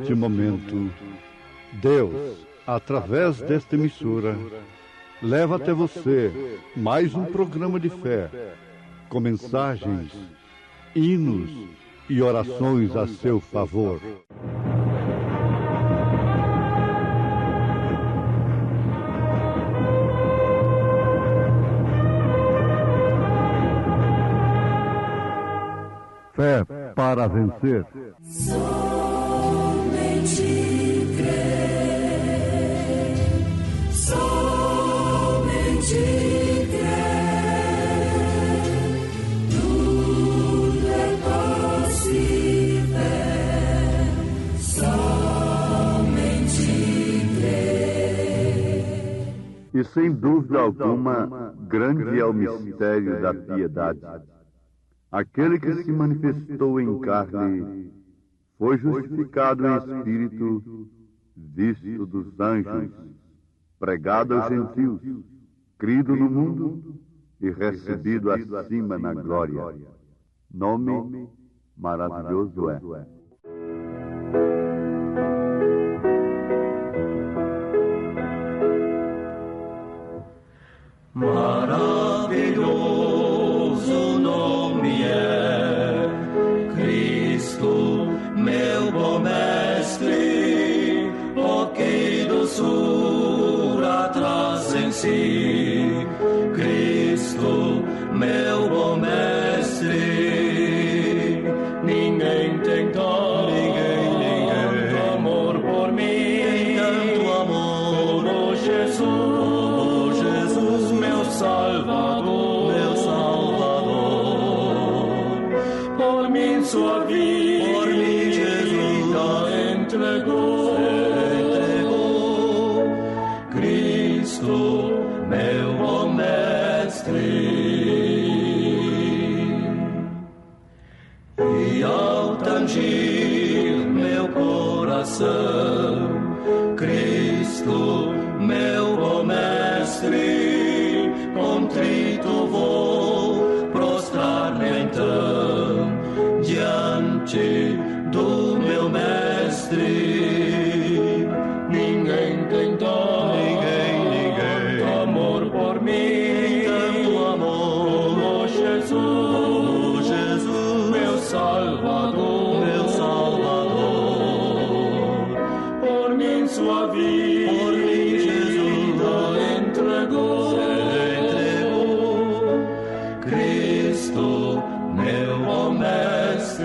neste momento, Deus, através desta emissora, leva até você mais um programa de fé, com mensagens, hinos e orações a seu favor. Fé para vencer. Somente crer, somente crer, tudo é possível, somente crer. E sem dúvida alguma, grande é o mistério da piedade. Aquele que se manifestou em carne foi justificado em espírito, visto dos anjos, pregado aos gentios, crido no mundo e recebido acima na glória. Nome maravilhoso é. Maravilhoso nome é Cristo, meu bom mestre, oh que doçura traz em si. Cristo, meu bom mestre, ninguém tem tanto amor por mim, tanto amor, oh Jesus, meu Salvador, por mim sua vida, por mim Jesus entregou, Cristo, meu bom mestre. E ao tangir meu coração, Cristo, meu bom mestre, contrito vou prostrar-me então diante do meu mestre. Ninguém tem tanto amor por mim, tanto amor, oh Jesus, meu Salvador, por mim sua vida, por mim Jesus entregou, Cristo, meu bom mestre.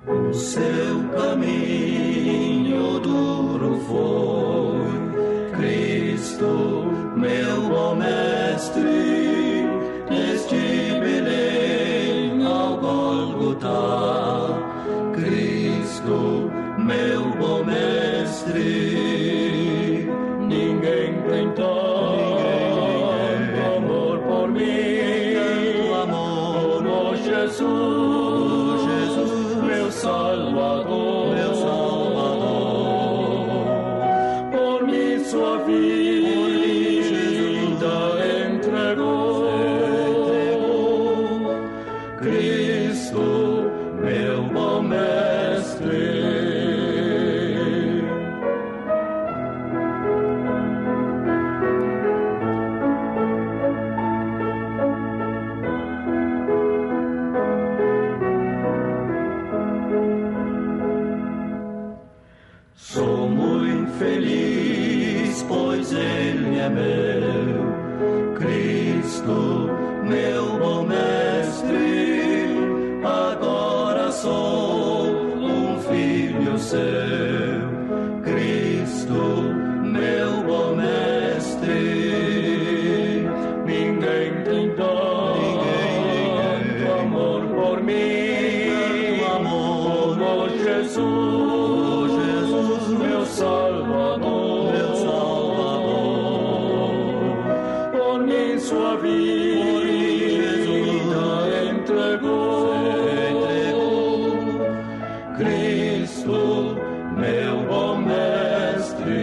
O seu caminho duro foi, Cristo, meu bom mestre, desde Belém ao Gólgota, Cristo, meu bom mestre. Ninguém tem tanto amor por mim, tanto amor, oh Jesus, meu Salvador, por mim sua vida entregou, Cristo, meu bom mestre. Sou muito feliz, pois Ele é meu, Cristo, meu bom mestre. Agora sou um filho seu, Cristo, meu bom mestre. Ninguém tem tanto amor por mim, tanto amor, oh Jesus, meu Salvador, por mim sua vida entregou, Cristo, meu bom mestre.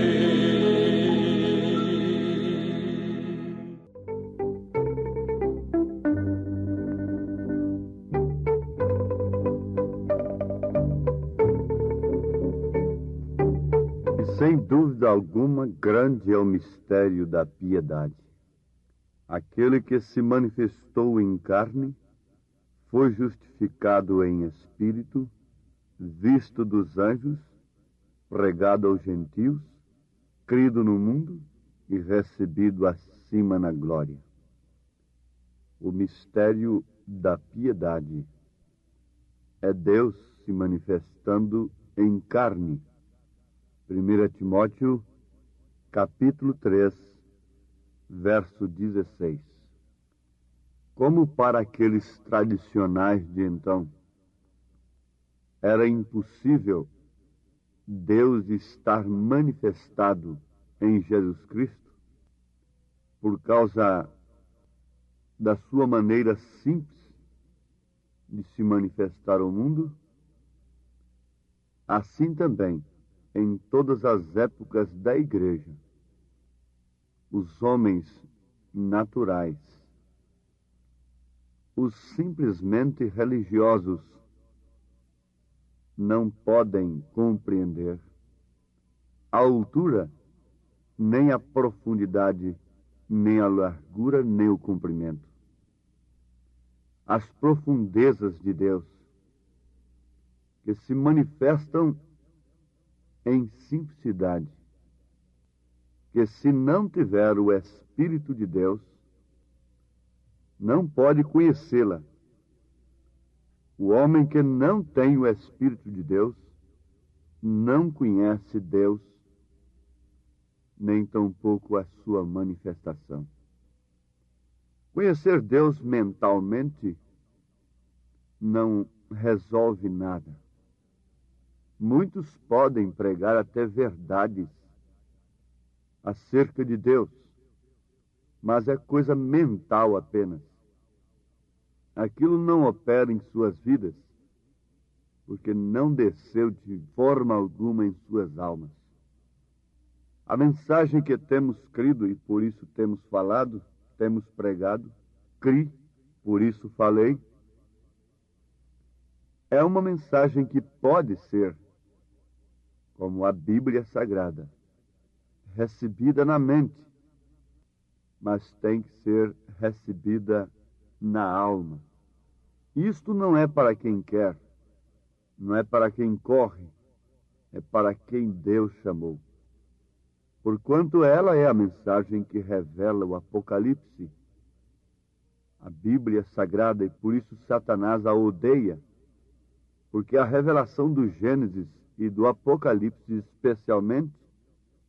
Sem dúvida alguma, grande é o mistério da piedade. Aquele que se manifestou em carne, foi justificado em espírito, visto dos anjos, pregado aos gentios, crido no mundo e recebido acima na glória. O mistério da piedade é Deus se manifestando em carne. 1 Timóteo, capítulo 3, verso 16. Como para aqueles tradicionais de então, era impossível Deus estar manifestado em Jesus Cristo, por causa da sua maneira simples de se manifestar ao mundo, assim também, em todas as épocas da Igreja, os homens naturais, os simplesmente religiosos, não podem compreender a altura, nem a profundidade, nem a largura, nem o comprimento. As profundezas de Deus, que se manifestam em simplicidade, que se não tiver o Espírito de Deus, não pode conhecê-la. O homem que não tem o Espírito de Deus, não conhece Deus, nem tampouco a sua manifestação. Conhecer Deus mentalmente não resolve nada. Muitos podem pregar até verdades acerca de Deus, mas é coisa mental apenas. Aquilo não opera em suas vidas, porque não desceu de forma alguma em suas almas. A mensagem que temos crido e por isso temos falado, temos pregado, criei, por isso falei, é uma mensagem que pode ser, como a Bíblia Sagrada, recebida na mente, mas tem que ser recebida na alma. Isto não é para quem quer, não é para quem corre, é para quem Deus chamou. Porquanto ela é a mensagem que revela o Apocalipse, a Bíblia Sagrada, e por isso Satanás a odeia, porque a revelação do Gênesis e do Apocalipse especialmente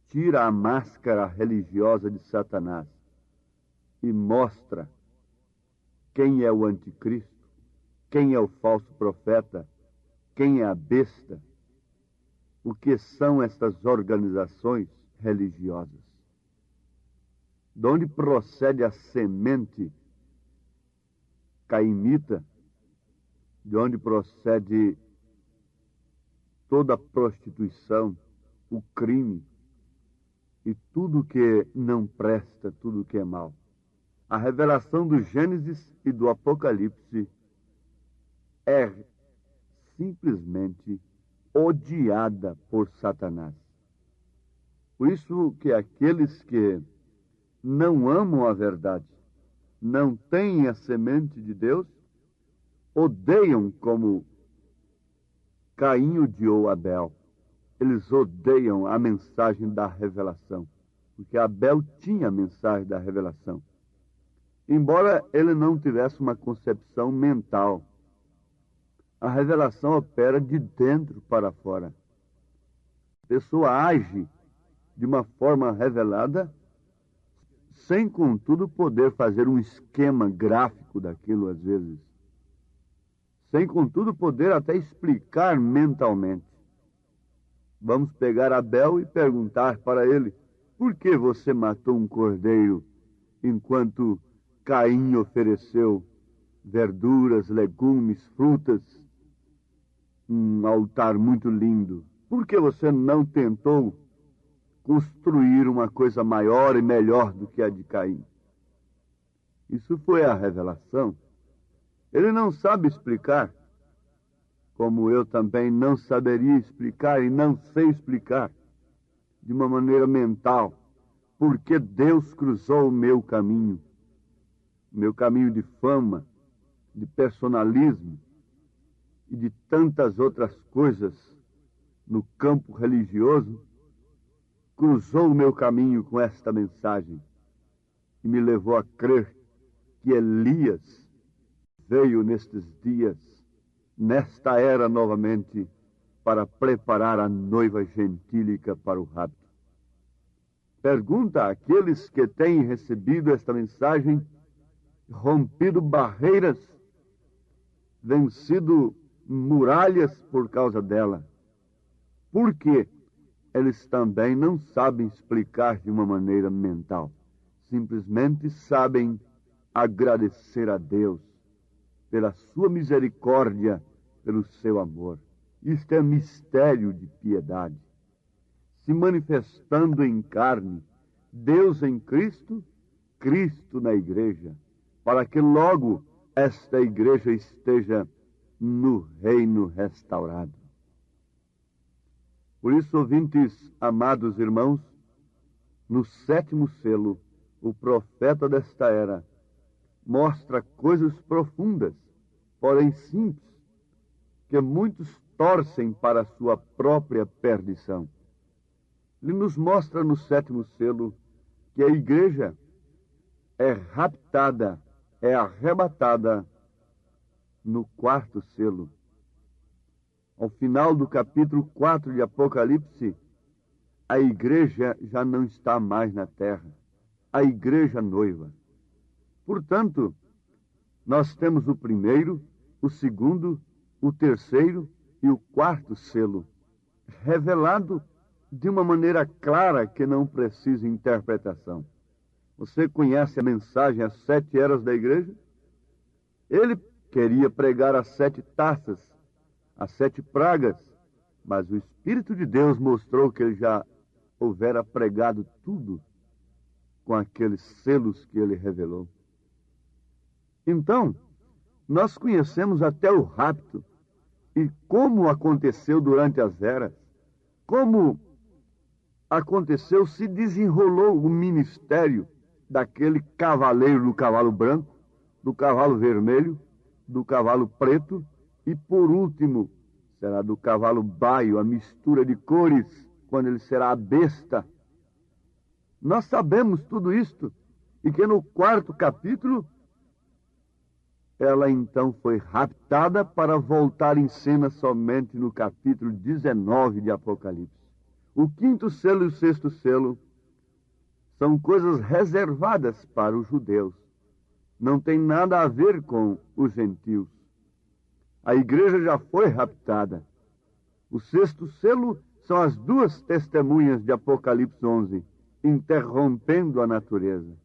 tira a máscara religiosa de Satanás e mostra quem é o anticristo, quem é o falso profeta, quem é a besta, o que são estas organizações religiosas. De onde procede a semente caimita, de onde procede toda a prostituição, o crime e tudo que não presta, tudo que é mal. A revelação do Gênesis e do Apocalipse é simplesmente odiada por Satanás. Por isso que aqueles que não amam a verdade, não têm a semente de Deus, odeiam como Caim odiou Abel. Eles odeiam a mensagem da revelação, porque Abel tinha a mensagem da revelação. Embora ele não tivesse uma concepção mental, a revelação opera de dentro para fora. A pessoa age de uma forma revelada, sem, contudo, poder fazer um esquema gráfico daquilo, às vezes. Sem, contudo, poder até explicar mentalmente. Vamos pegar Abel e perguntar para ele: por que você matou um cordeiro enquanto Caim ofereceu verduras, legumes, frutas, um altar muito lindo? Por que você não tentou construir uma coisa maior e melhor do que a de Caim? Isso foi a revelação. Ele não sabe explicar, como eu também não saberia explicar e não sei explicar. de uma maneira mental, porque Deus cruzou o meu caminho de fama, de personalismo e de tantas outras coisas no campo religioso, cruzou o meu caminho com esta mensagem e me levou a crer que Elias veio nestes dias, nesta era novamente, para preparar a noiva gentílica para o rapto. Pergunta àqueles que têm recebido esta mensagem, rompido barreiras, vencido muralhas por causa dela, por que eles também não sabem explicar de uma maneira mental, simplesmente sabem agradecer a Deus pela sua misericórdia, pelo seu amor. Isto é mistério de piedade. Se manifestando em carne, Deus em Cristo, Cristo na igreja, para que logo esta igreja esteja no reino restaurado. Por isso, ouvintes, amados irmãos, no 7º selo, o profeta desta era mostra coisas profundas, porém simples, que muitos torcem para a sua própria perdição. Ele nos mostra no 7º selo que a igreja é raptada, é arrebatada no 4º selo. Ao final do capítulo 4 de Apocalipse, a igreja já não está mais na terra, a igreja noiva. Portanto, nós temos o 1º, o 2º, o 3º e o 4º selo, revelado de uma maneira clara que não precisa interpretação. Você conhece a mensagem às 7 eras da igreja? Ele queria pregar as 7 taças, as 7 pragas, mas o Espírito de Deus mostrou que ele já houvera pregado tudo com aqueles selos que ele revelou. Então, nós conhecemos até o rapto e como aconteceu durante as eras, como aconteceu, se desenrolou o ministério daquele cavaleiro do cavalo branco, do cavalo vermelho, do cavalo preto e, por último, será do cavalo baio, a mistura de cores, quando ele será a besta. Nós sabemos tudo isto e que no 4º capítulo ela então foi raptada para voltar em cena somente no capítulo 19 de Apocalipse. O 5º selo e o 6º selo são coisas reservadas para os judeus. Não tem nada a ver com os gentios. A igreja já foi raptada. O 6º selo são as 2 testemunhas de Apocalipse 11, interrompendo a natureza.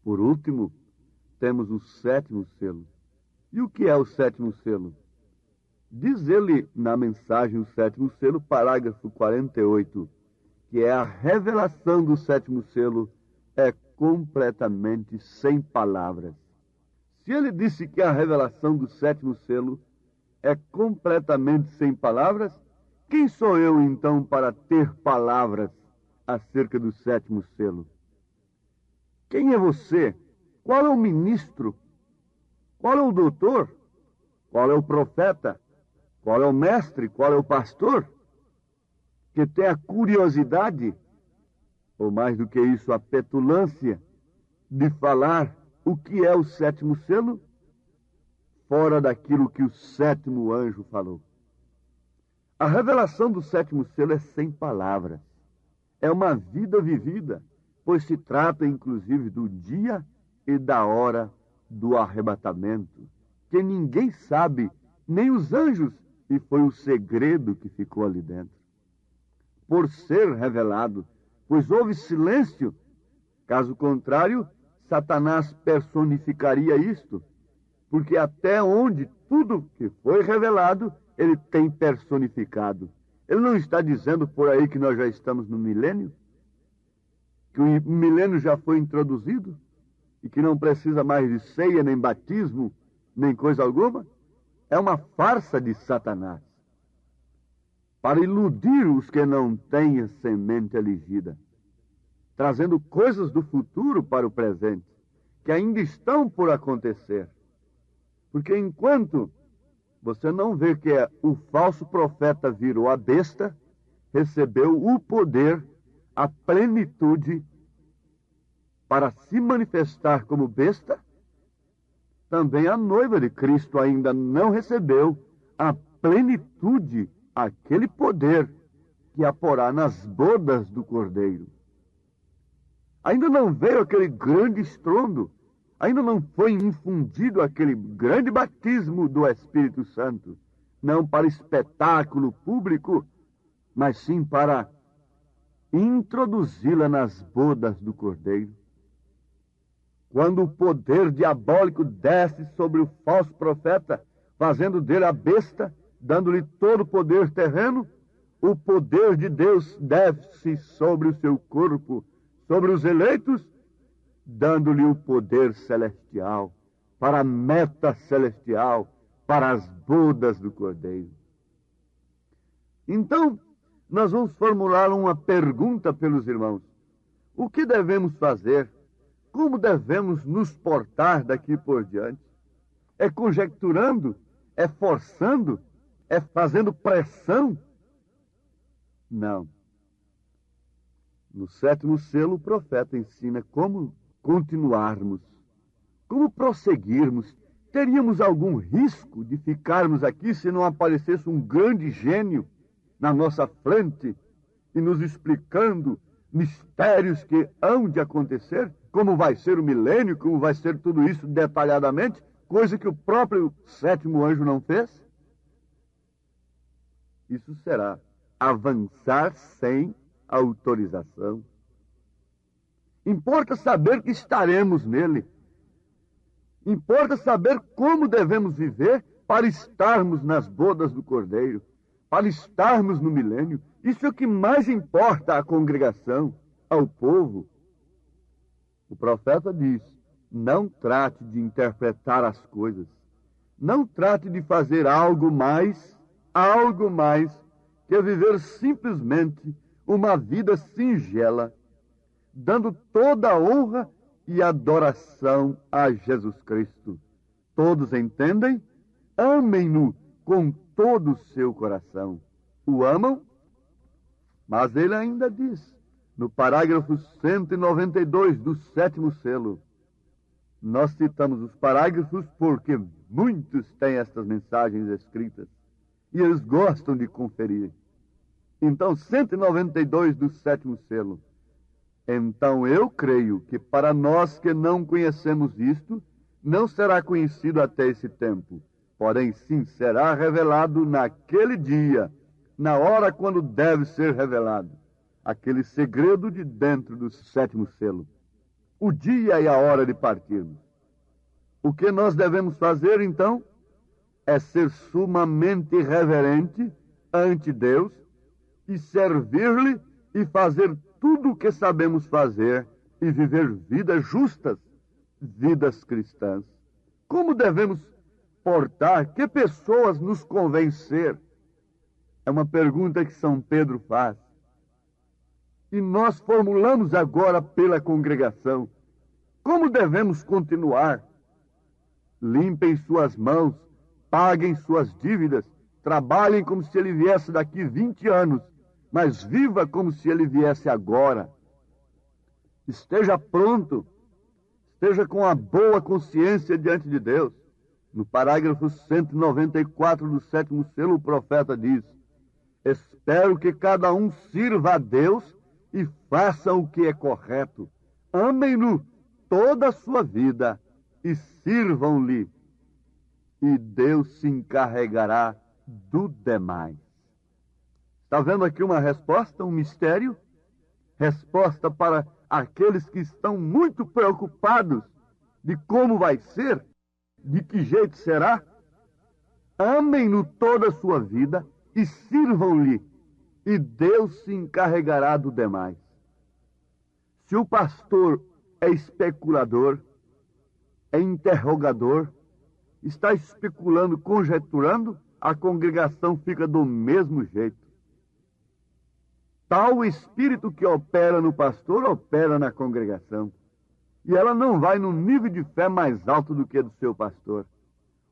Por último, temos o 7º selo. E o que é o 7º selo? Diz ele na mensagem, o 7º selo, parágrafo 48, que é a revelação do 7º selo, é completamente sem palavras. Se ele disse que a revelação do 7º selo é completamente sem palavras, quem sou eu então para ter palavras acerca do 7º selo? Quem é você? Qual é o ministro? Qual é o doutor? Qual é o profeta? Qual é o mestre? Qual é o pastor? Que tem a curiosidade, ou mais do que isso, a petulância, de falar o que é o 7º selo, fora daquilo que o 7º anjo falou. A revelação do 7º selo é sem palavras. É uma vida vivida, pois se trata inclusive do dia e da hora do arrebatamento, que ninguém sabe, nem os anjos, e foi o segredo que ficou ali dentro. Por ser revelado, pois houve silêncio, caso contrário, Satanás personificaria isto, porque até onde tudo que foi revelado, ele tem personificado. Ele não está dizendo por aí que nós já estamos no milênio, que o milênio já foi introduzido, e que não precisa mais de ceia, nem batismo, nem coisa alguma. É uma farsa de Satanás. para iludir os que não têm a semente elegida, trazendo coisas do futuro para o presente, que ainda estão por acontecer. Porque enquanto você não vê que o falso profeta virou a besta, recebeu o poder, a plenitude para se manifestar como besta, também a noiva de Cristo ainda não recebeu a plenitude, aquele poder que a porá nas bodas do Cordeiro. Ainda não veio aquele grande estrondo, ainda não foi infundido aquele grande batismo do Espírito Santo, não para espetáculo público, mas sim para introduzi-la nas bodas do Cordeiro. Quando o poder diabólico desce sobre o falso profeta, fazendo dele a besta, dando-lhe todo o poder terreno, o poder de Deus desce sobre o seu corpo, sobre os eleitos, dando-lhe o poder celestial, para a meta celestial, para as bodas do Cordeiro. Então, nós vamos formular uma pergunta pelos irmãos. O que devemos fazer? Como devemos nos portar daqui por diante? É conjecturando? É forçando? É fazendo pressão? Não. No 7º selo, o profeta ensina como continuarmos, como prosseguirmos. Teríamos algum risco de ficarmos aqui se não aparecesse um grande gênio na nossa frente e nos explicando mistérios que hão de acontecer? Como vai ser o milênio, como vai ser tudo isso detalhadamente, coisa que o próprio 7º anjo não fez? Isso será avançar sem autorização. Importa saber que estaremos nele. Importa saber como devemos viver para estarmos nas bodas do Cordeiro, para estarmos no milênio. Isso é o que mais importa à congregação, ao povo. O profeta diz: não trate de interpretar as coisas. Não trate de fazer algo mais que viver simplesmente uma vida singela, dando toda a honra e adoração a Jesus Cristo. Todos entendem? Amem-no com todo o seu coração. O amam? Mas ele ainda diz, no parágrafo 192 do 7º selo, nós citamos os parágrafos porque muitos têm estas mensagens escritas e eles gostam de conferir. Então, 192 do 7º selo. Então eu creio que para nós que não conhecemos isto, não será conhecido até esse tempo, porém sim será revelado naquele dia, na hora quando deve ser revelado, aquele segredo de dentro do 7º selo, o dia e a hora de partirmos. O que nós devemos fazer então é ser sumamente reverente ante Deus e servir-lhe e fazer tudo o que sabemos fazer e viver vidas justas, vidas cristãs. Como devemos portar? Que pessoas nos convencer? É uma pergunta que São Pedro faz. E nós formulamos agora pela congregação. Como devemos continuar? Limpem suas mãos, paguem suas dívidas, trabalhem como se ele viesse daqui 20 anos, mas viva como se ele viesse agora. Esteja pronto, esteja com a boa consciência diante de Deus. No parágrafo 194 do 7º selo, o profeta diz: espero que cada um sirva a Deus e faça o que é correto. Amem-no toda a sua vida e sirvam-lhe, e Deus se encarregará do demais. Está vendo aqui uma resposta, um mistério? Resposta para aqueles que estão muito preocupados de como vai ser, de que jeito será. Amem-no toda a sua vida e sirvam-lhe, e Deus se encarregará do demais. Se o pastor é especulador, é interrogador, está especulando, conjecturando, a congregação fica do mesmo jeito. Tal espírito que opera no pastor, opera na congregação. E ela não vai num nível de fé mais alto do que do seu pastor.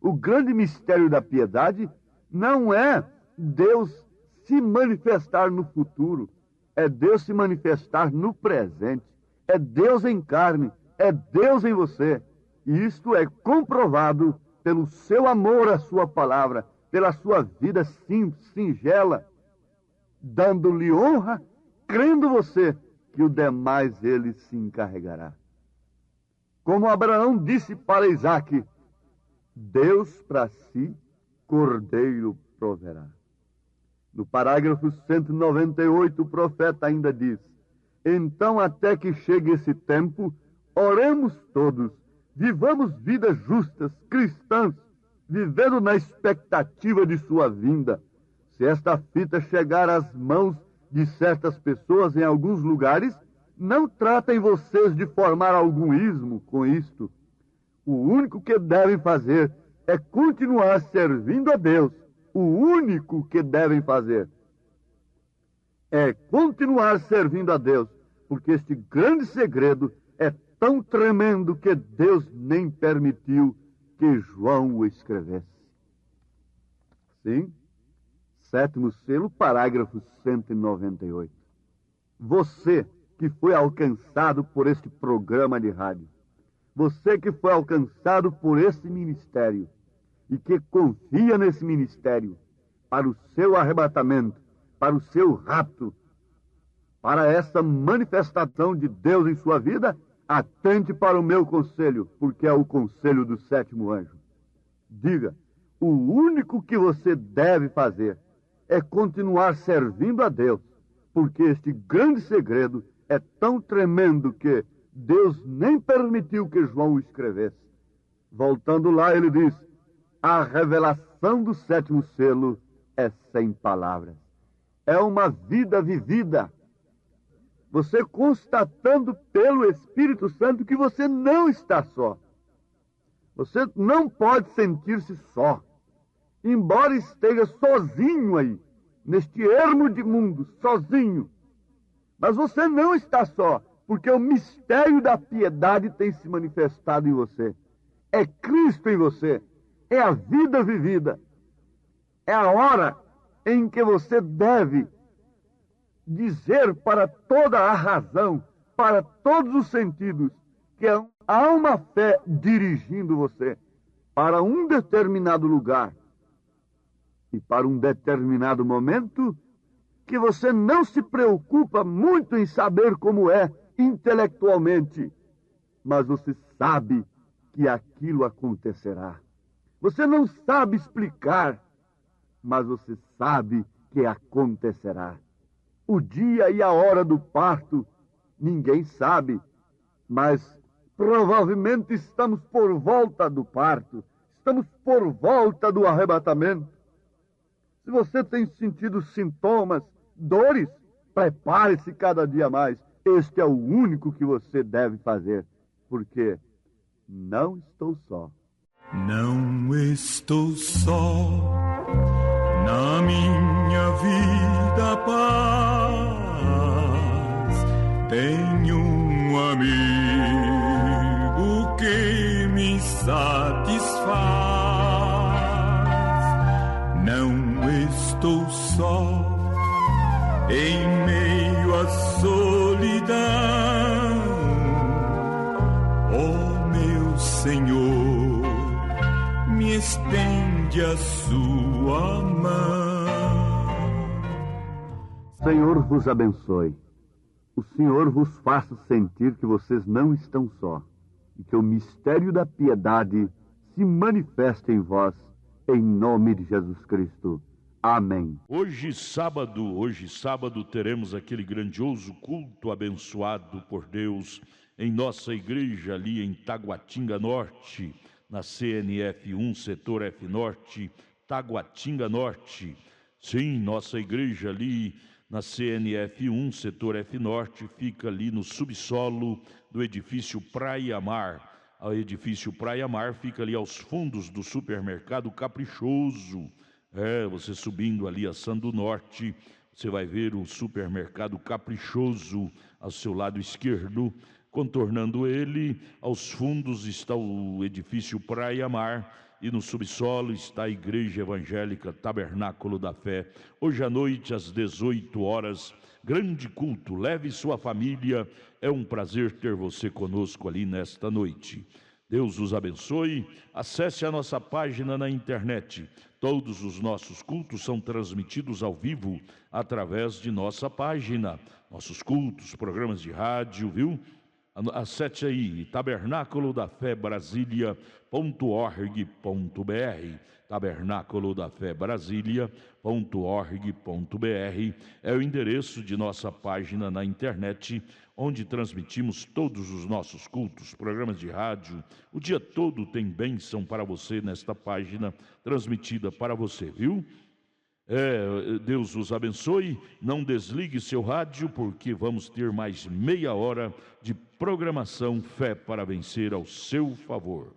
O grande mistério da piedade não é Deus se manifestar no futuro, é Deus se manifestar no presente. É Deus em carne, é Deus em você. E isto é comprovado pelo seu amor à sua palavra, pela sua vida singela, dando-lhe honra, crendo você que o demais ele se encarregará. Como Abraão disse para Isaque, Deus para si cordeiro proverá. No parágrafo 198, o profeta ainda diz: então, até que chegue esse tempo, oremos todos, vivamos vidas justas, cristãs, vivendo na expectativa de sua vinda. Se esta fita chegar às mãos de certas pessoas em alguns lugares, não tratem vocês de formar algum ismo com isto. O único que devem fazer é continuar servindo a Deus. O único que devem fazer é continuar servindo a Deus, porque este grande segredo é tão tremendo que Deus nem permitiu que João o escrevesse. Sim, sétimo selo, parágrafo 198. Você que foi alcançado por este programa de rádio, você que foi alcançado por este ministério e que confia nesse ministério para o seu arrebatamento, para o seu rapto, para essa manifestação de Deus em sua vida, atente para o meu conselho, porque é o conselho do sétimo anjo. Diga, o único que você deve fazer é continuar servindo a Deus, porque este grande segredo é tão tremendo que Deus nem permitiu que João o escrevesse. Voltando lá, ele diz: a revelação do sétimo selo é sem palavras. É uma vida vivida. Você constatando pelo Espírito Santo que você não está só. Você não pode sentir-se só. Embora esteja sozinho aí, neste ermo de mundo, sozinho. Mas você não está só, porque o mistério da piedade tem se manifestado em você. É Cristo em você. É a vida vivida. É a hora em que você deve dizer para toda a razão, para todos os sentidos, que há uma fé dirigindo você para um determinado lugar e para um determinado momento, que você não se preocupa muito em saber como é intelectualmente, mas você sabe que aquilo acontecerá. Você não sabe explicar, mas você sabe que acontecerá. O dia e a hora do parto, ninguém sabe, mas provavelmente estamos por volta do parto, estamos por volta do arrebatamento. Se você tem sentido sintomas, dores, prepare-se cada dia mais. Este é o único que você deve fazer, porque não estou só. Não estou só na minha vida, paz. Tenho um amigo que me satisfaz. Não estou só em meio à solidão. Oh, meu Senhor, me estende a sua mão. Senhor vos abençoe. O Senhor vos faça sentir que vocês não estão só e que o mistério da piedade se manifeste em vós, em nome de Jesus Cristo. Amém. Hoje sábado, teremos aquele grandioso culto abençoado por Deus em nossa igreja ali em Taguatinga Norte, na CNF 1, setor F Norte, Taguatinga Norte. Sim, nossa igreja ali na CNF 1, setor F Norte, fica ali no subsolo do edifício Praia Mar. O edifício Praia Mar fica ali aos fundos do supermercado Caprichoso. Você subindo ali a Sando Norte, Você vai ver o supermercado Caprichoso ao seu lado esquerdo. Contornando ele, aos fundos está o edifício Praia Mar e no subsolo está a Igreja Evangélica Tabernáculo da Fé. Hoje à noite, às 18 horas, grande culto. Leve sua família. É um prazer ter você conosco ali nesta noite. Deus os abençoe. Acesse a nossa página na internet. Todos os nossos cultos são transmitidos ao vivo através de nossa página. Nossos cultos, programas de rádio, viu? Acesse aí, tabernáculo da fé Brasília.org.br, tabernáculo da fé Brasília.org.br é o endereço de nossa página na internet, onde transmitimos todos os nossos cultos, programas de rádio. O dia todo tem bênção para você nesta página transmitida para você, viu? Deus os abençoe. Não desligue seu rádio, porque vamos ter mais meia hora de programação Fé para Vencer ao seu favor.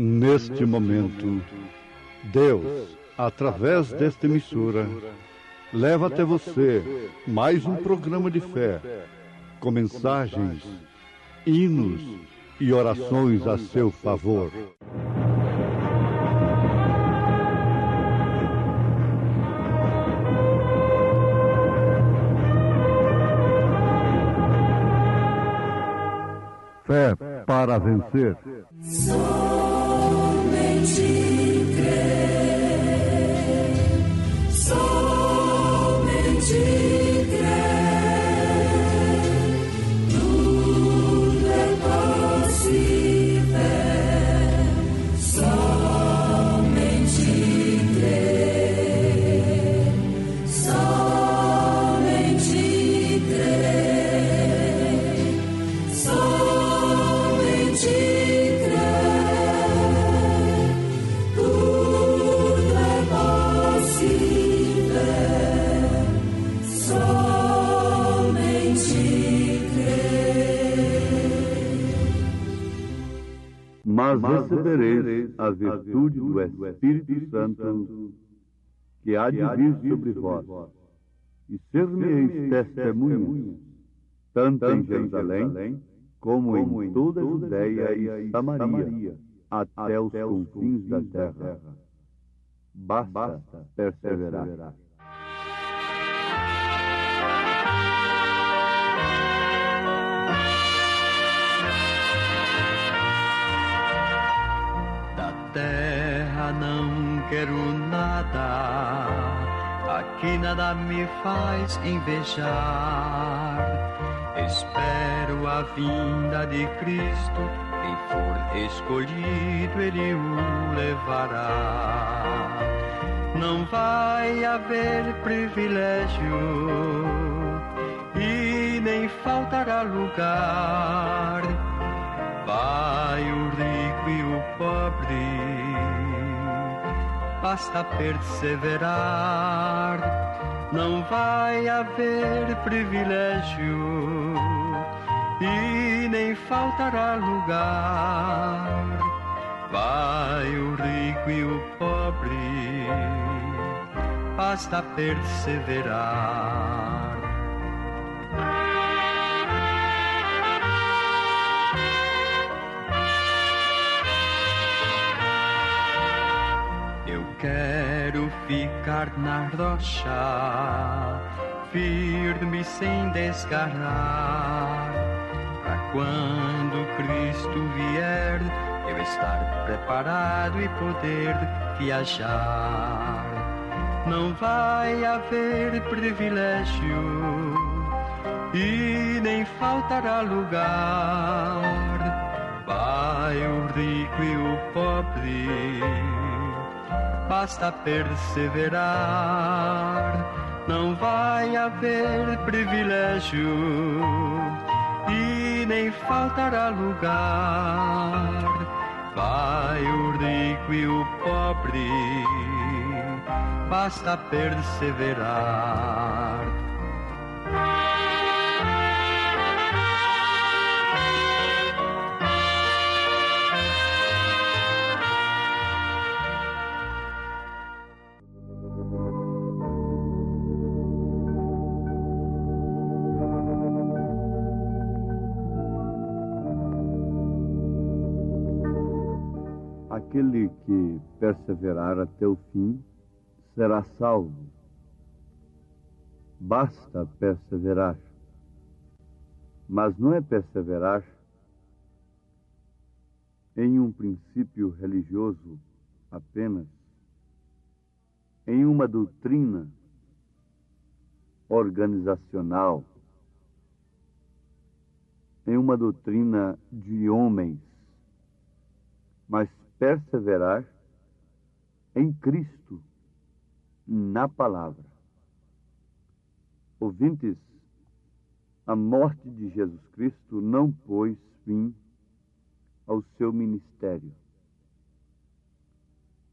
Neste momento, Deus, através desta emissora, leva até você mais um programa de fé, com mensagens, hinos e orações a seu favor. Fé para vencer. Somente crer, somente crer, tudo é possível, somente crer, somente crer, somente mas recebereis a virtude do Espírito Santo, que há de vir sobre vós, e ser-me-eis testemunhas, tanto em Jerusalém, como em toda a Judéia e Samaria, até os confins da terra. Basta perseverar. Terra não quero nada, aqui nada me faz invejar. Espero a vinda de Cristo, quem for escolhido ele o levará. Não vai haver privilégio e nem faltará lugar. Vai o rico e o pobre, basta perseverar. Não vai haver privilégio e nem faltará lugar. Vai o rico e o pobre, basta perseverar. Quero ficar na rocha, firme sem desgarrar, pra quando Cristo vier, eu estar preparado e poder viajar. Não vai haver privilégio e nem faltará lugar. Vai o rico e o pobre, basta perseverar. Não vai haver privilégio e nem faltará lugar. Vai o rico e o pobre, basta perseverar. Aquele que perseverar até o fim será salvo. Basta perseverar. Mas não é perseverar em um princípio religioso apenas, em uma doutrina organizacional, em uma doutrina de homens, mas perseverar em Cristo, na palavra. Ouvintes, a morte de Jesus Cristo não pôs fim ao seu ministério.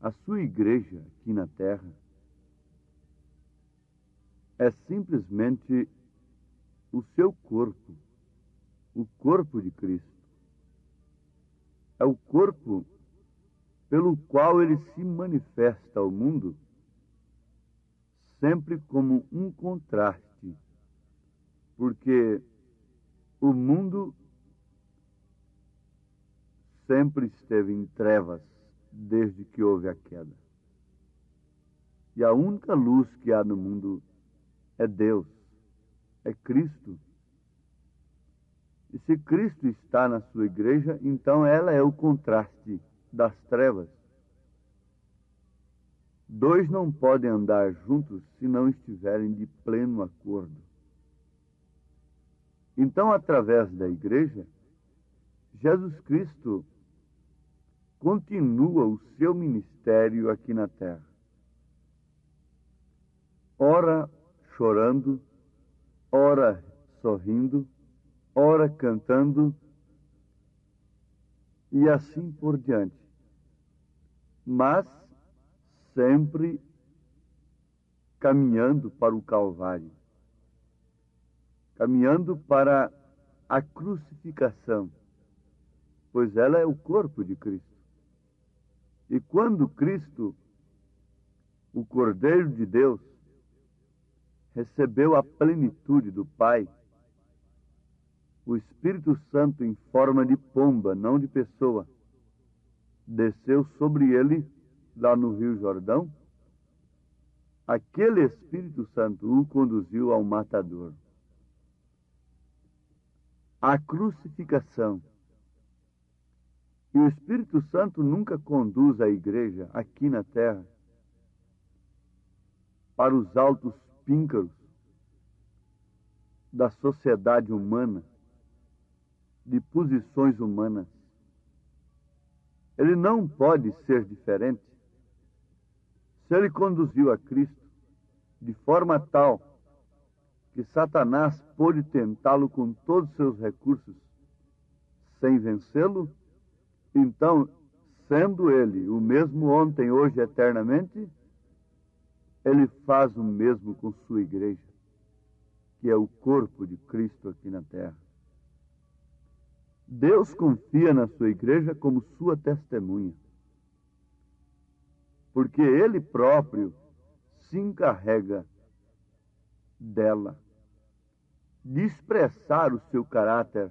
A sua igreja aqui na terra é simplesmente o seu corpo, o corpo de Cristo. É o corpo pelo qual ele se manifesta ao mundo, sempre como um contraste, porque o mundo sempre esteve em trevas desde que houve a queda. E a única luz que há no mundo é Deus, é Cristo. E se Cristo está na sua igreja, então ela é o contraste das trevas. Dois não podem andar juntos se não estiverem de pleno acordo. Então, através da igreja, Jesus Cristo continua o seu ministério aqui na terra. Ora chorando, ora sorrindo, ora cantando, e assim por diante. Mas sempre caminhando para o Calvário, caminhando para a crucificação, pois ela é o corpo de Cristo. E quando Cristo, o Cordeiro de Deus, recebeu a plenitude do Pai, o Espírito Santo, em forma de pomba, não de pessoa, desceu sobre ele, lá no Rio Jordão. Aquele Espírito Santo o conduziu ao matador. A crucificação. E o Espírito Santo nunca conduz a igreja aqui na terra para os altos píncaros da sociedade humana, de posições humanas. Ele não pode ser diferente. Se ele conduziu a Cristo de forma tal que Satanás pôde tentá-lo com todos os seus recursos sem vencê-lo, então, sendo ele o mesmo ontem, hoje e eternamente, ele faz o mesmo com sua igreja, que é o corpo de Cristo aqui na terra. Deus confia na sua igreja como sua testemunha, porque Ele próprio se encarrega dela, de expressar o seu caráter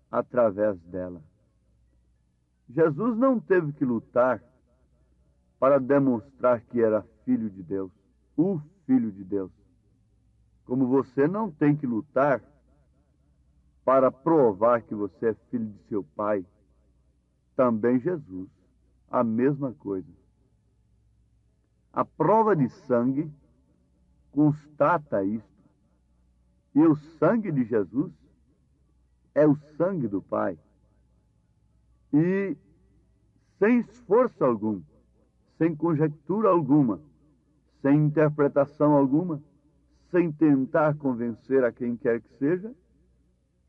através dela. Jesus não teve que lutar para demonstrar que era filho de Deus, o Filho de Deus, como você não tem que lutar para provar que você é filho de seu pai. Também Jesus, a mesma coisa. A prova de sangue constata isto. E o sangue de Jesus é o sangue do Pai. E sem esforço algum, sem conjectura alguma, sem interpretação alguma, sem tentar convencer a quem quer que seja,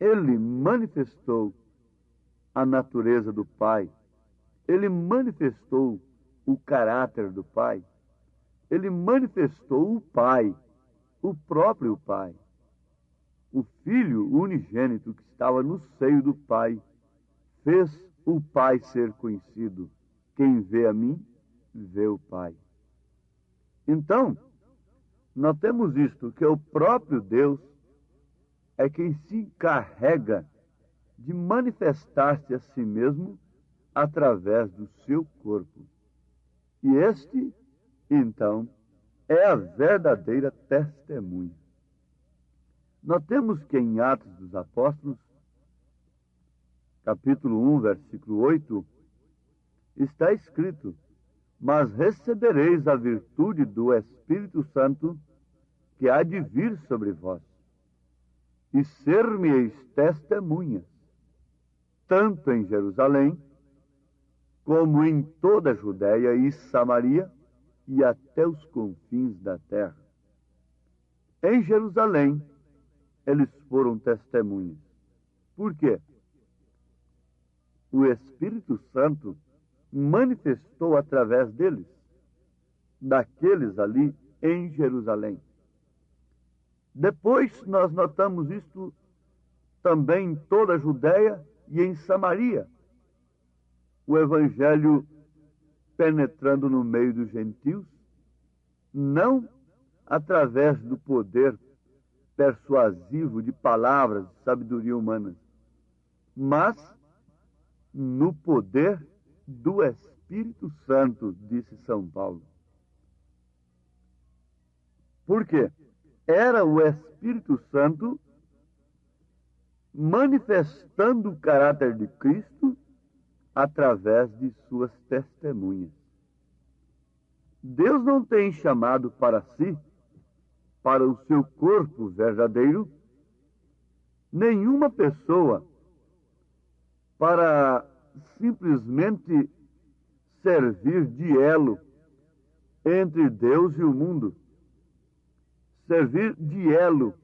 Ele manifestou a natureza do Pai. Ele manifestou o caráter do Pai. Ele manifestou o Pai, o próprio Pai. O Filho unigênito que estava no seio do Pai fez o Pai ser conhecido. Quem vê a mim, vê o Pai. Então, nós temos isto, que o próprio Deus é quem se encarrega de manifestar-se a si mesmo através do seu corpo. E este, então, é a verdadeira testemunha. Nós temos que em Atos dos Apóstolos, capítulo 1, versículo 8, está escrito: mas recebereis a virtude do Espírito Santo que há de vir sobre vós, e ser-me-eis testemunhas, tanto em Jerusalém, como em toda a Judéia e Samaria, e até os confins da terra. Em Jerusalém, eles foram testemunhas. Por quê? O Espírito Santo manifestou através deles, daqueles ali em Jerusalém. Depois nós notamos isto também em toda a Judéia e em Samaria. O Evangelho penetrando no meio dos gentios, não através do poder persuasivo de palavras de sabedoria humana, mas no poder do Espírito Santo, disse São Paulo. Por quê? Era o Espírito Santo manifestando o caráter de Cristo através de suas testemunhas. Deus não tem chamado para si, para o seu corpo verdadeiro, nenhuma pessoa para simplesmente servir de elo entre Deus e o mundo, servir de elo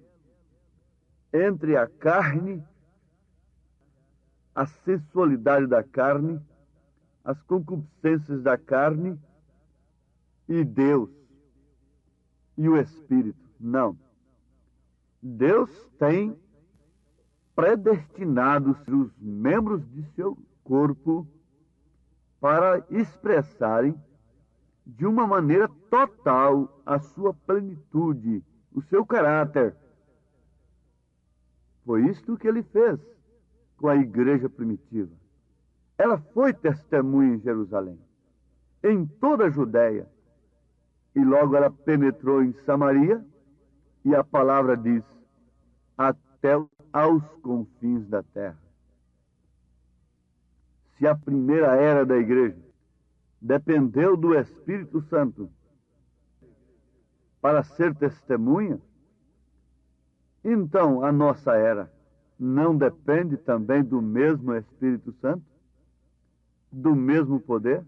entre a carne, a sensualidade da carne, as concupiscências da carne e Deus e o Espírito. Não. Deus tem predestinado os membros de seu corpo para expressarem de uma maneira total a sua plenitude, o seu caráter. Foi isto que ele fez com a igreja primitiva. Ela foi testemunha em Jerusalém, em toda a Judéia, e logo ela penetrou em Samaria, e a palavra diz, até aos confins da terra. Se a primeira era da igreja dependeu do Espírito Santo para ser testemunha, então a nossa era não depende também do mesmo Espírito Santo? Do mesmo poder?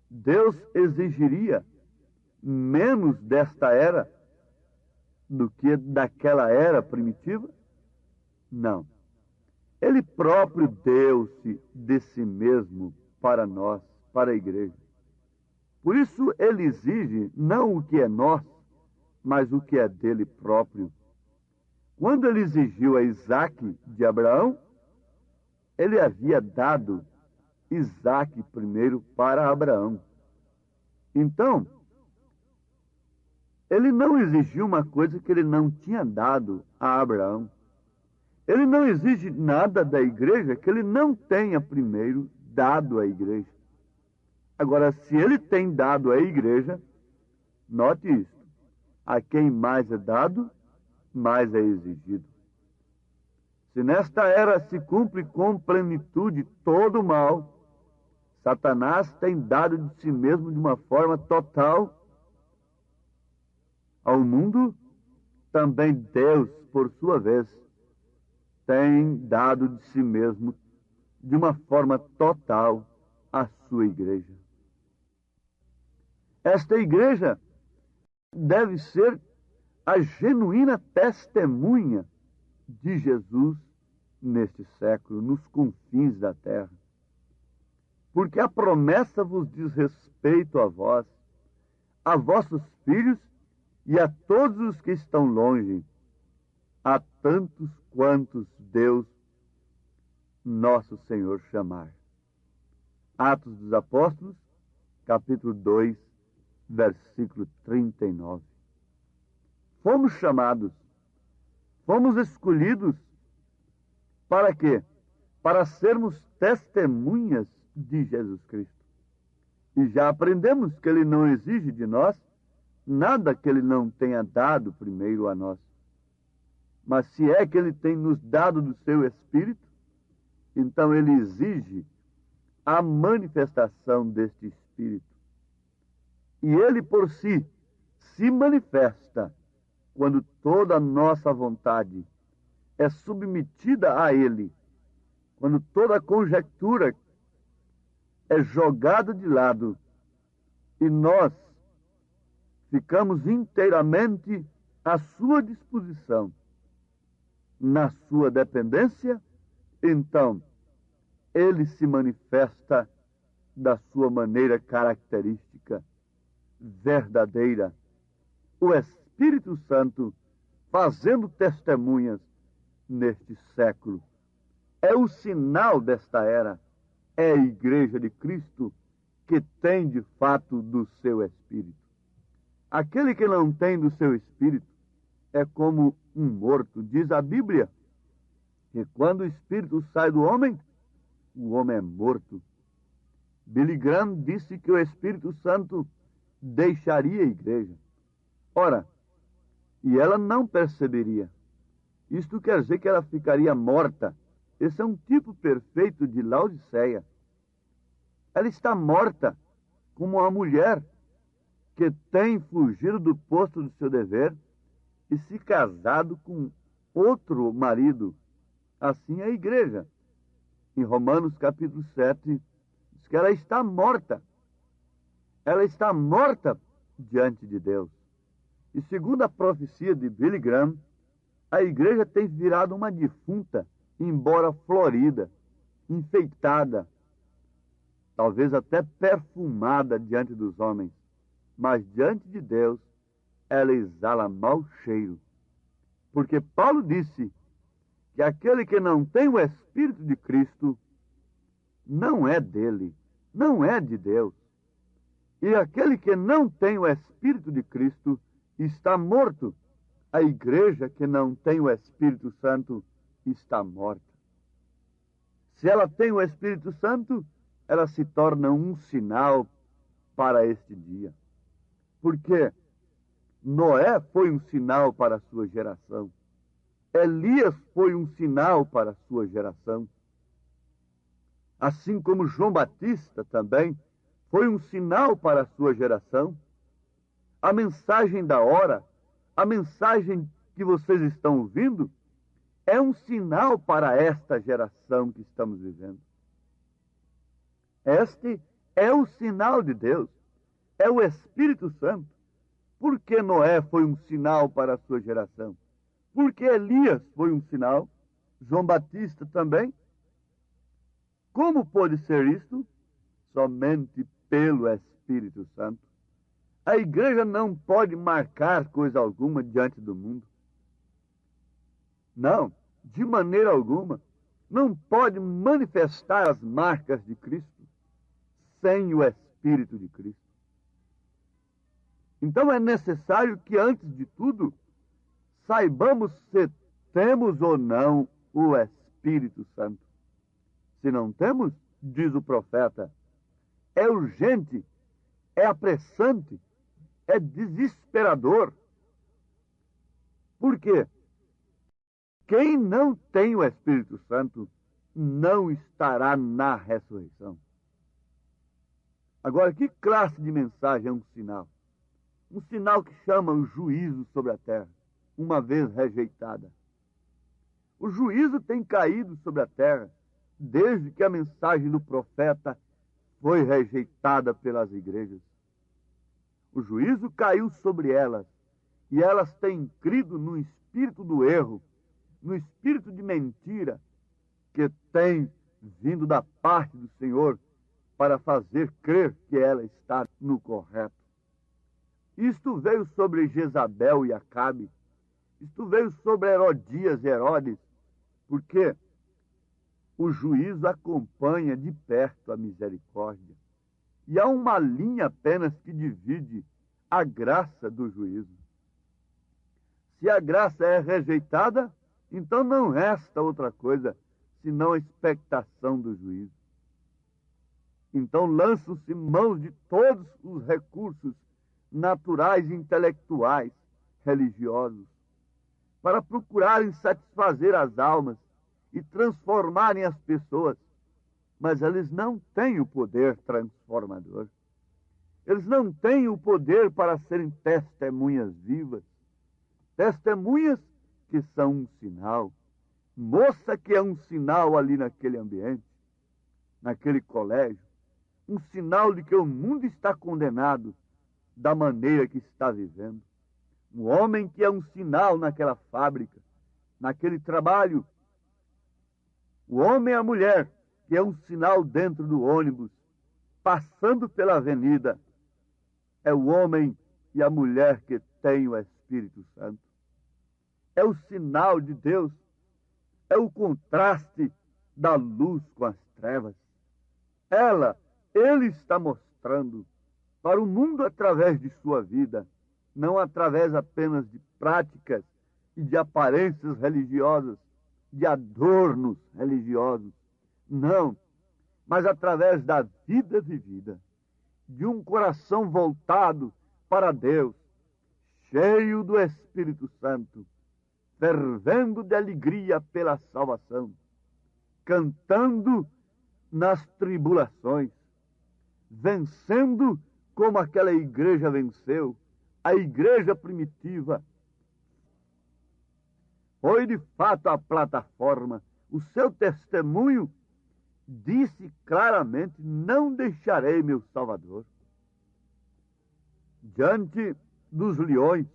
Deus exigiria menos desta era do que daquela era primitiva? Não. Ele próprio deu-se de si mesmo para nós, para a igreja. Por isso ele exige não o que é nosso, mas o que é dele próprio. Quando ele exigiu a Isaque de Abraão, ele havia dado Isaque primeiro para Abraão. Então, ele não exigiu uma coisa que ele não tinha dado a Abraão. Ele não exige nada da igreja que ele não tenha primeiro dado à igreja. Agora, se ele tem dado à igreja, note isso: a quem mais é dado, mais é exigido. Se nesta era se cumpre com plenitude todo o mal, Satanás tem dado de si mesmo de uma forma total ao mundo, também Deus, por sua vez, tem dado de si mesmo de uma forma total à sua igreja. Esta igreja deve ser a genuína testemunha de Jesus neste século, nos confins da terra. Porque a promessa vos diz respeito a vós, a vossos filhos e a todos os que estão longe, a tantos quantos Deus, nosso Senhor, chamar. Atos dos Apóstolos, capítulo 2, versículo 39. Fomos chamados, fomos escolhidos para quê? Para sermos testemunhas de Jesus Cristo. E já aprendemos que Ele não exige de nós nada que Ele não tenha dado primeiro a nós. Mas se é que Ele tem nos dado do seu Espírito, então Ele exige a manifestação deste Espírito. E Ele por si se manifesta quando toda a nossa vontade é submetida a Ele, quando toda a conjectura é jogada de lado e nós ficamos inteiramente à sua disposição, na sua dependência, então Ele se manifesta da sua maneira característica, verdadeira. O Espírito Santo fazendo testemunhas neste século. É o sinal desta era. É a Igreja de Cristo que tem de fato do seu Espírito. Aquele que não tem do seu Espírito é como um morto. Diz a Bíblia que quando o Espírito sai do homem, o homem é morto. Billy Graham disse que o Espírito Santo deixaria a igreja. Ora, e ela não perceberia. Isto quer dizer que ela ficaria morta. Esse é um tipo perfeito de Laodiceia. Ela está morta como uma mulher que tem fugido do posto do seu dever e se casado com outro marido. Assim é a igreja. Em Romanos capítulo 7, diz que ela está morta. Ela está morta diante de Deus. E segundo a profecia de Billy Graham, a igreja tem virado uma defunta, embora florida, enfeitada, talvez até perfumada diante dos homens, mas diante de Deus ela exala mau cheiro. Porque Paulo disse que aquele que não tem o Espírito de Cristo não é dele, não é de Deus. E aquele que não tem o Espírito de Cristo está morto. A igreja que não tem o Espírito Santo está morta. Se ela tem o Espírito Santo, ela se torna um sinal para este dia. Porque Noé foi um sinal para a sua geração. Elias foi um sinal para a sua geração. Assim como João Batista também foi um sinal para a sua geração. A mensagem da hora, a mensagem que vocês estão ouvindo, é um sinal para esta geração que estamos vivendo. Este é o sinal de Deus, é o Espírito Santo. Por que Noé foi um sinal para a sua geração? Porque Elias foi um sinal, João Batista também. Como pode ser isto? Somente pelo Espírito Santo. A igreja não pode marcar coisa alguma diante do mundo. Não, de maneira alguma. Não pode manifestar as marcas de Cristo sem o Espírito de Cristo. Então é necessário que, antes de tudo, saibamos se temos ou não o Espírito Santo. Se não temos, diz o profeta, é urgente, é apressante, é desesperador. Por quê? Quem não tem o Espírito Santo não estará na ressurreição. Agora, que classe de mensagem é um sinal? Um sinal que chama o juízo sobre a terra, uma vez rejeitada. O juízo tem caído sobre a terra desde que a mensagem do profeta foi rejeitada pelas igrejas. O juízo caiu sobre elas e elas têm crido no espírito do erro, no espírito de mentira que tem vindo da parte do Senhor para fazer crer que ela está no correto. Isto veio sobre Jezabel e Acabe, isto veio sobre Herodias e Herodes, porque o juízo acompanha de perto a misericórdia. E há uma linha apenas que divide a graça do juízo. Se a graça é rejeitada, então não resta outra coisa senão a expectação do juízo. Então lançam-se mãos de todos os recursos naturais, intelectuais, religiosos, para procurarem satisfazer as almas e transformarem as pessoas, mas eles não têm o poder transformador. Eles não têm o poder para serem testemunhas vivas, testemunhas que são um sinal. Moça que é um sinal ali naquele ambiente, naquele colégio, um sinal de que o mundo está condenado da maneira que está vivendo. Um homem que é um sinal naquela fábrica, naquele trabalho. O homem e a mulher que é um sinal dentro do ônibus, passando pela avenida. É o homem e a mulher que tem o Espírito Santo. É o sinal de Deus. É o contraste da luz com as trevas. Ele está mostrando para o mundo através de sua vida, não através apenas de práticas e de aparências religiosas, de adornos religiosos. Não, mas através da vida vivida, de um coração voltado para Deus, cheio do Espírito Santo, fervendo de alegria pela salvação, cantando nas tribulações, vencendo como aquela igreja venceu, a igreja primitiva. Foi de fato a plataforma, o seu testemunho disse claramente: não deixarei meu Salvador. Diante dos leões,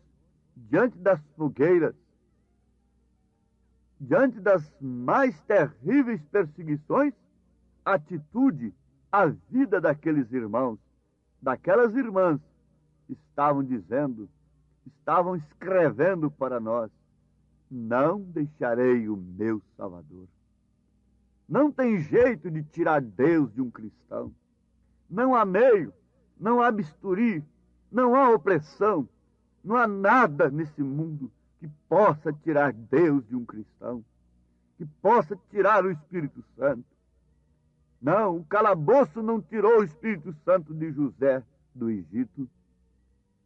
diante das fogueiras, diante das mais terríveis perseguições, a atitude, a vida daqueles irmãos, daquelas irmãs, estavam dizendo, estavam escrevendo para nós: não deixarei o meu Salvador. Não tem jeito de tirar Deus de um cristão. Não há meio, não há bisturi, não há opressão, não há nada nesse mundo que possa tirar Deus de um cristão, que possa tirar o Espírito Santo. Não, o calabouço não tirou o Espírito Santo de José do Egito.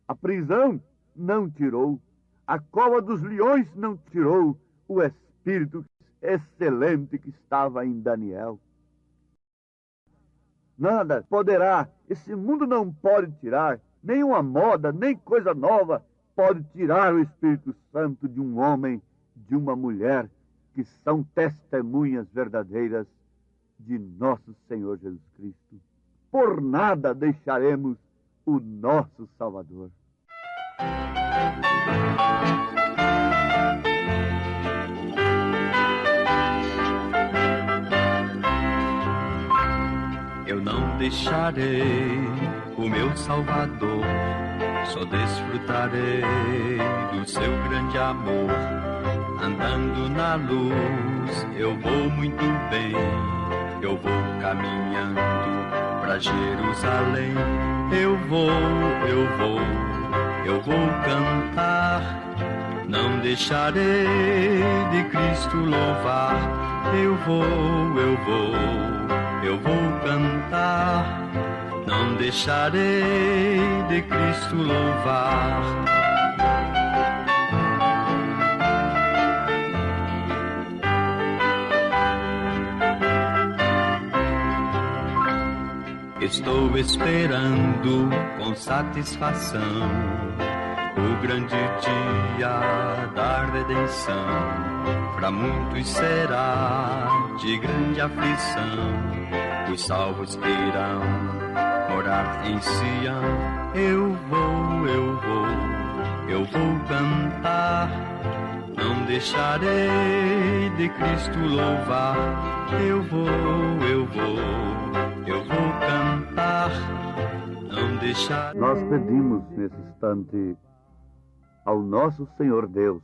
A prisão não tirou. A cova dos leões não tirou o Espírito excelente que estava em Daniel. Nada poderá, esse mundo não pode tirar, nenhuma moda, nem coisa nova pode tirar o Espírito Santo de um homem, de uma mulher, que são testemunhas verdadeiras de nosso Senhor Jesus Cristo. Por nada deixaremos o nosso Salvador. Eu não deixarei o meu Salvador, só desfrutarei do seu grande amor. Andando na luz, eu vou muito bem, eu vou caminhando pra Jerusalém. Eu vou cantar, não deixarei de Cristo louvar. Eu vou cantar, não deixarei de Cristo louvar. Estou esperando com satisfação o grande dia da redenção. Para muitos será de grande aflição, os salvos que irão morar em Sião. Eu vou cantar, não deixarei de Cristo louvar. Eu vou cantar, não deixar. Nós pedimos nesse instante ao nosso Senhor Deus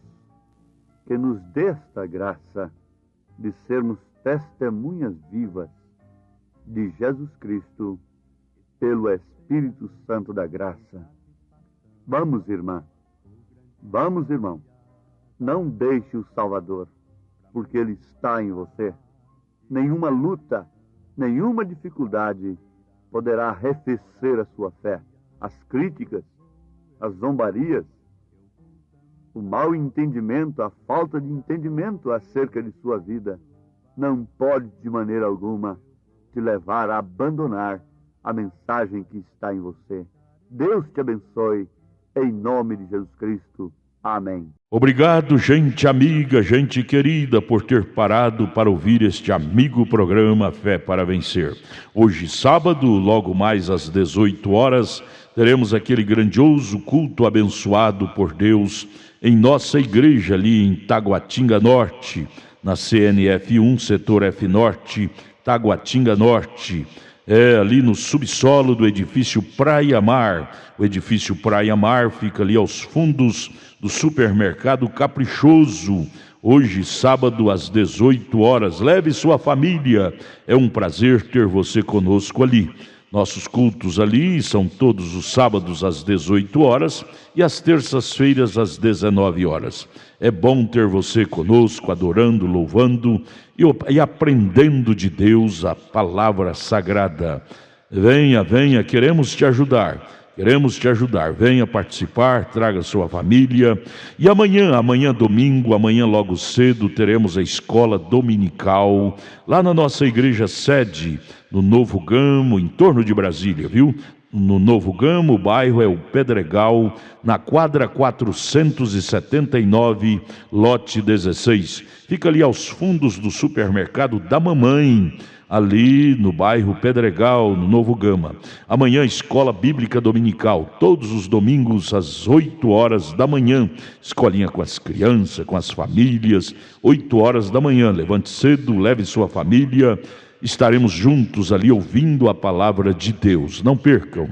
que nos dê esta graça de sermos testemunhas vivas de Jesus Cristo pelo Espírito Santo da graça. Vamos, irmã, vamos, irmão, não deixe o Salvador, porque Ele está em você. Nenhuma luta, nenhuma dificuldade poderá arrefecer a sua fé. As críticas, as zombarias, o mau entendimento, a falta de entendimento acerca de sua vida, não pode de maneira alguma te levar a abandonar a mensagem que está em você. Deus te abençoe, em nome de Jesus Cristo. Amém. Obrigado, gente amiga, gente querida, por ter parado para ouvir este amigo programa Fé para Vencer. Hoje, sábado, logo mais às 18 horas, teremos aquele grandioso culto abençoado por Deus em nossa igreja ali em Taguatinga Norte, na CNF 1, setor F Norte, Taguatinga Norte. Ali no subsolo do edifício Praia Mar. O edifício Praia Mar fica ali aos fundos do supermercado Caprichoso. Hoje, sábado, às 18 horas. Leve sua família. É um prazer ter você conosco ali. Nossos cultos ali são todos os sábados às 18 horas e às terças-feiras às 19 horas. É bom ter você conosco, adorando, louvando e aprendendo de Deus a palavra sagrada. Venha, venha, queremos te ajudar. Venha participar, traga sua família. E amanhã domingo, amanhã logo cedo, teremos a escola dominical lá na nossa igreja sede, no Novo Gamo, em torno de Brasília, viu? No Novo Gamo, o bairro é o Pedregal, na quadra 479, lote 16. Fica ali aos fundos do supermercado da Mamãe, ali no bairro Pedregal, no Novo Gama. Amanhã, escola bíblica dominical, todos os domingos às 8 horas da manhã. Escolinha com as crianças, com as famílias, 8 horas da manhã. Levante cedo, leve sua família. Estaremos juntos ali ouvindo a palavra de Deus. Não percam.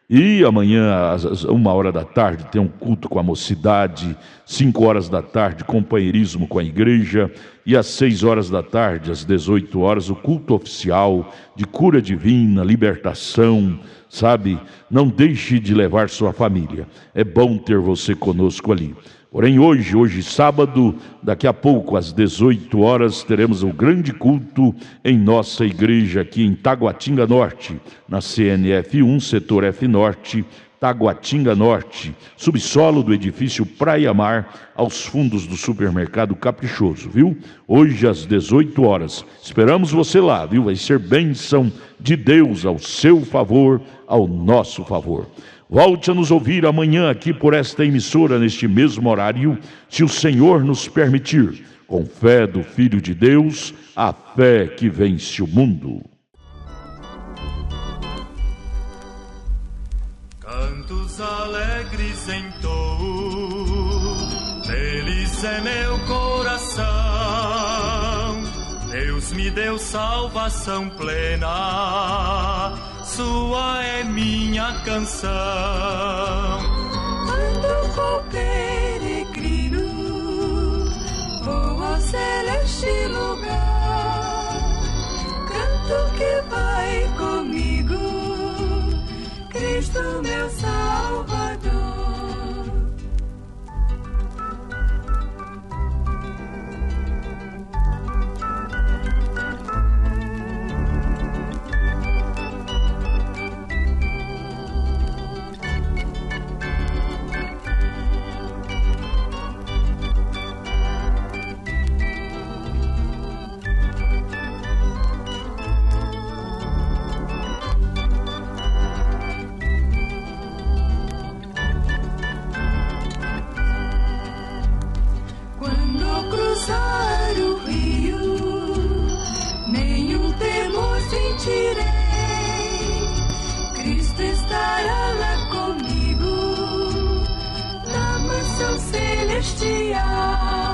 E amanhã, às 1h da tarde, tem um culto com a mocidade. 5 horas da tarde, companheirismo com a igreja. E às 6 horas da tarde, às 18 horas, o culto oficial de cura divina, libertação, sabe? Não deixe de levar sua família. É bom ter você conosco ali. Porém, hoje sábado, daqui a pouco, às 18 horas, teremos o grande culto em nossa igreja aqui em Taguatinga Norte, na CNF 1, setor F Norte, Taguatinga Norte, subsolo do edifício Praia Mar, aos fundos do supermercado Caprichoso, viu? Hoje, às 18 horas. Esperamos você lá, viu? Vai ser bênção de Deus ao seu favor, ao nosso favor. Volte a nos ouvir amanhã aqui por esta emissora, neste mesmo horário, se o Senhor nos permitir, com fé do Filho de Deus, a fé que vence o mundo. Cantos alegres entoo, feliz é meu coração, Deus me deu salvação plena, sua é minha canção. Ando com peregrino, vou ao celeste lugar, canto que vai comigo, Cristo meu Salvador. Cristo estará lá comigo na mansão celestial.